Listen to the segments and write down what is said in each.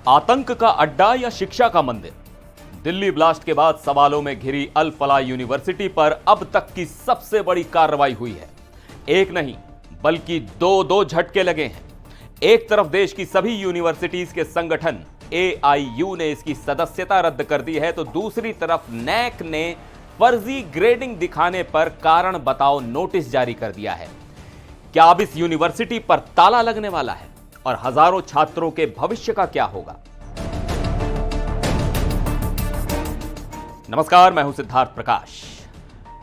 आतंक का अड्डा या शिक्षा का मंदिर? दिल्ली ब्लास्ट के बाद सवालों में घिरी अल फलाह यूनिवर्सिटी पर अब तक की सबसे बड़ी कार्रवाई हुई है। एक नहीं बल्कि दो झटके लगे हैं। एक तरफ देश की सभी यूनिवर्सिटीज के संगठन AIU ने इसकी सदस्यता रद्द कर दी है, तो दूसरी तरफ नैक ने फर्जी ग्रेडिंग दिखाने पर कारण बताओ नोटिस जारी कर दिया है। क्या अब इस यूनिवर्सिटी पर ताला लगने वाला है और हजारों छात्रों के भविष्य का क्या होगा? नमस्कार, मैं हूं सिद्धार्थ प्रकाश।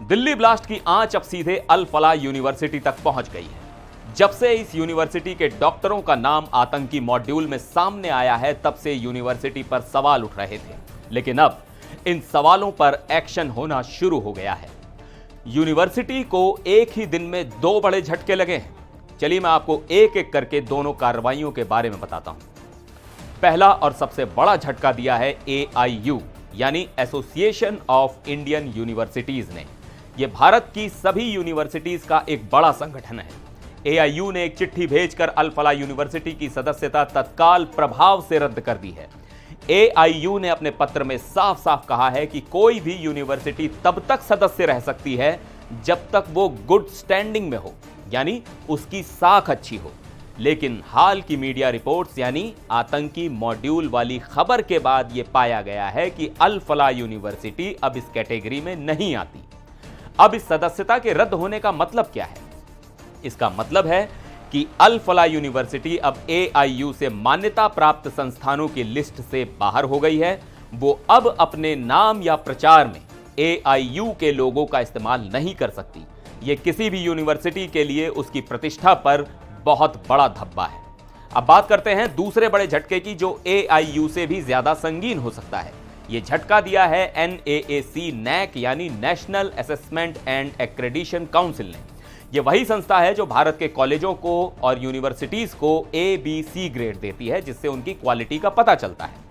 दिल्ली ब्लास्ट की आंच अब सीधे अल फलाह यूनिवर्सिटी तक पहुंच गई है। जब से इस यूनिवर्सिटी के डॉक्टरों का नाम आतंकी मॉड्यूल में सामने आया है, तब से यूनिवर्सिटी पर सवाल उठ रहे थे, लेकिन अब इन सवालों पर एक्शन होना शुरू हो गया है। यूनिवर्सिटी को एक ही दिन में दो बड़े झटके लगे हैं। चलिए मैं आपको एक एक करके दोनों कार्रवाइयों के बारे में बताता हूं। पहला और सबसे बड़ा झटका दिया है AIU यानी एसोसिएशन ऑफ इंडियन यूनिवर्सिटीज ने। यह भारत की सभी यूनिवर्सिटीज का एक बड़ा संगठन है। AIU ने एक चिट्ठी भेजकर अल फलाह यूनिवर्सिटी की सदस्यता तत्काल प्रभाव से रद्द कर दी है। AIU ने अपने पत्र में साफ साफ कहा है कि कोई भी यूनिवर्सिटी तब तक सदस्य रह सकती है जब तक वो गुड स्टैंडिंग में हो, यानी उसकी साख अच्छी हो। लेकिन हाल की मीडिया रिपोर्ट्स यानी आतंकी मॉड्यूल वाली खबर के बाद यह पाया गया है कि अल फलाह यूनिवर्सिटी अब इस कैटेगरी में नहीं आती। अब इस सदस्यता के रद्द होने का मतलब क्या है? इसका मतलब है कि अल फलाह यूनिवर्सिटी अब AIU से मान्यता प्राप्त संस्थानों की लिस्ट से बाहर हो गई है। वो अब अपने नाम या प्रचार में AIU के लोगों का इस्तेमाल नहीं कर सकती। यह किसी भी यूनिवर्सिटी के लिए उसकी प्रतिष्ठा पर बहुत बड़ा धब्बा है। अब बात करते हैं दूसरे बड़े झटके की, जो AIU से भी ज्यादा संगीन हो सकता है। यह झटका दिया है NAAC यानी national assessment and accreditation council ने। यह वही संस्था है जो भारत के कॉलेजों को और यूनिवर्सिटीज को ABC ग्रेड देती है, जिससे उनकी क्वालिटी का पता चलता है।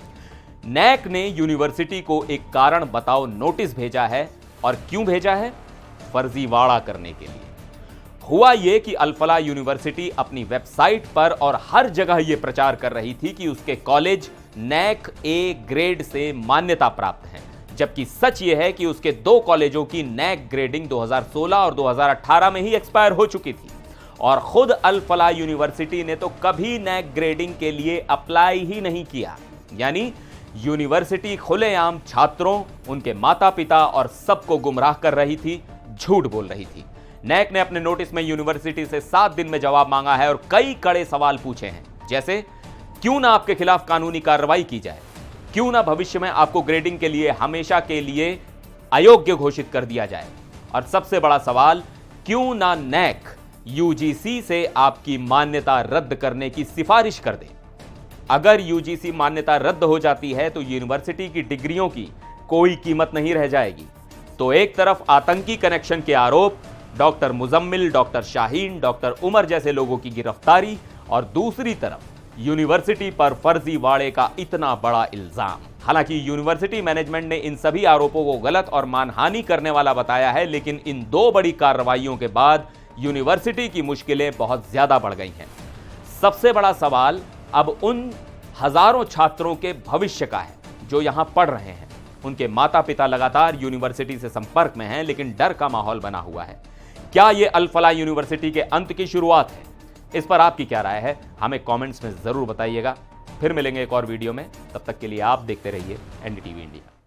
नैक ने यूनिवर्सिटी को एक कारण बताओ नोटिस भेजा है, और क्यों भेजा है? फर्जीवाड़ा करने के लिए। हुआ यह कि अल फलाह यूनिवर्सिटी अपनी वेबसाइट पर और हर जगह यह प्रचार कर रही थी कि उसके कॉलेज नैक A ग्रेड से मान्यता प्राप्त हैं, जबकि सच यह है कि उसके दो कॉलेजों की नैक ग्रेडिंग 2016 और 2018 में ही एक्सपायर हो चुकी थी। और खुद अल फलाह यूनिवर्सिटी ने तो कभी नैक ग्रेडिंग के लिए अप्लाई ही नहीं किया। यानी यूनिवर्सिटी खुलेआम छात्रों, उनके माता पिता और सबको गुमराह कर रही थी, झूठ बोल रही थी। नैक ने अपने नोटिस में यूनिवर्सिटी से 7 दिन में जवाब मांगा है और कई कड़े सवाल पूछे हैं, जैसे क्यों ना आपके खिलाफ कानूनी कार्रवाई की जाए, क्यों ना भविष्य में आपको ग्रेडिंग के लिए हमेशा के लिए अयोग्य घोषित कर दिया जाए, और सबसे बड़ा सवाल, क्यों ना नैक UGC से आपकी मान्यता रद्द करने की सिफारिश कर दे। अगर UGC मान्यता रद्द हो जाती है तो यूनिवर्सिटी की डिग्रियों की कोई कीमत नहीं रह जाएगी। तो एक तरफ आतंकी कनेक्शन के आरोप, doctor Muzammil, doctor Shaheen, doctor Umar जैसे लोगों की गिरफ्तारी, और दूसरी तरफ यूनिवर्सिटी पर फर्जीवाड़े का इतना बड़ा इल्जाम। हालांकि यूनिवर्सिटी मैनेजमेंट ने इन सभी आरोपों को गलत और मानहानि करने वाला बताया है, लेकिन इन दो बड़ी कार्रवाइयों के बाद यूनिवर्सिटी की मुश्किलें बहुत ज्यादा बढ़ गई हैं। सबसे बड़ा सवाल अब उन हजारों छात्रों के भविष्य का है जो यहां पढ़ रहे हैं। उनके माता पिता लगातार यूनिवर्सिटी से संपर्क में हैं, लेकिन डर का माहौल बना हुआ है। क्या यह अल फलाह यूनिवर्सिटी के अंत की शुरुआत है? इस पर आपकी क्या राय है? हमें कमेंट्स में जरूर बताइएगा। फिर मिलेंगे एक और वीडियो में, तब तक के लिए आप देखते रहिए NDTV इंडिया।